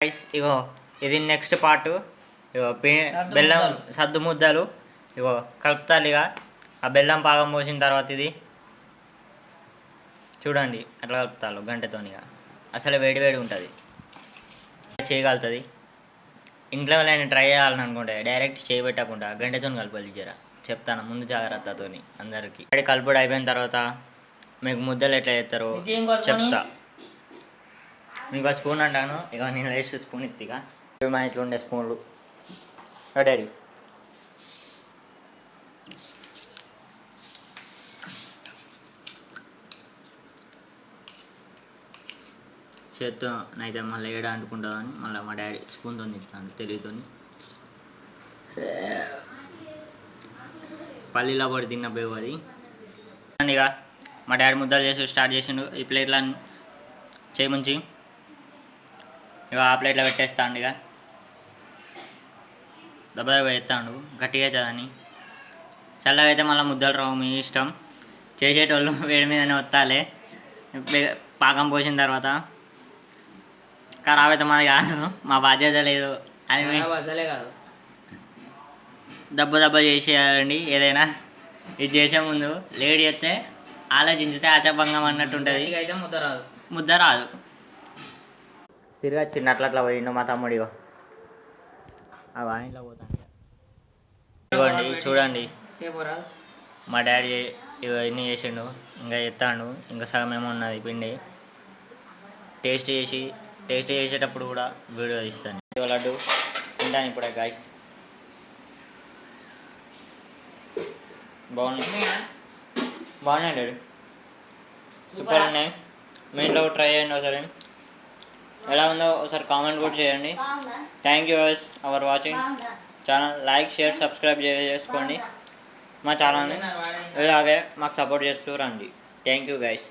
Guys ఇగో ఇది next part. ఇగో బెల్లం సద్దు ముద్దలు ఇగో కలుపుతారు. ఇక ఆ బెల్లం పాకం పోసిన తర్వాత ఇది చూడండి అట్లా కలుపుతారు గంటతోని. ఇక అసలు వేడి వేడి ఉంటుంది, చేయగలుగుతుంది. ఇంట్లో నేను ట్రై చేయాలని అనుకుంటే డైరెక్ట్ చేయబెట్టకుండా గంటతో కలపాలి. జర చెప్తాను ముందు జాగ్రత్తతోని అందరికీ. కలుపుడు అయిపోయిన తర్వాత మీకు ముద్దలు ఎట్లా చేస్తారో చెప్తా. మీకు స్పూన్ అంటాను, ఇక నేను వేస్ట్ స్పూన్ ఇక మా ఇంట్లో ఉండే స్పూన్లు డాడీ. చేత్తో అయితే మళ్ళీ ఏడ అంటుకుంటుందని మళ్ళీ మా డాడీ స్పూన్తో తింటాను తెలివితో. పల్లీలో కూడా తిన్న బేవు అది. ఇక మా డాడీ ముద్దలు చేసి స్టార్ట్ చేసిండు. ఈ ప్లేట్లో చేయముంచి ఇక ఆ ప్లేట్లో పెట్టేస్తాను. ఇక దెబ్బ ఎత్తాడు గట్టిగా అవుతుందని. చల్లగా అయితే మళ్ళీ ముద్దలు రావు, మీ ఇష్టం. చేసేటోళ్ళు వేడి మీదనే వత్తాలే. పాకం పోసిన తర్వాత ఖరాబ్ అయితే మాది కాదు, మా బాధ్యత లేదు. అది అసలే కాదు, దెబ్బ చేసేయాలండి ఏదైనా. ఇది చేసే ముందు లేట్ చేస్తే ఆలోచించితే ఆచభంగం అన్నట్టు ఉంటుంది. అయితే ముద్ద రాదు. తిరిగి వచ్చిండు అట్లా పోయిండు మా తమ్ముడిగో. ఆ వాయిన్లో పోతాను. ఇవ్వండి చూడండి, మా డాడీ ఇవన్నీ చేసిండు. ఇంకా ఎత్తాడు, ఇంకా సగం ఏమో ఉన్నది పిండి. టేస్ట్ చేసేటప్పుడు కూడా వీడియో తీస్తాను. లడ్డు తింటాను ఇప్పుడే గాయస్. బాగున్నాయి డాడీ, సూపర్ ఉన్నాయి. మీ ఇంట్లో ట్రై చేయండి ఒకసారి. ఎలా ఉందో ఒకసారి కామెంట్ కూడా చేయండి. Thank you our watching channel. Like share subscribe చేసుకోండి మా ఛానల్ని. ఇలాగే మాకు సపోర్ట్ చేస్తూ రండి. Thank you guys.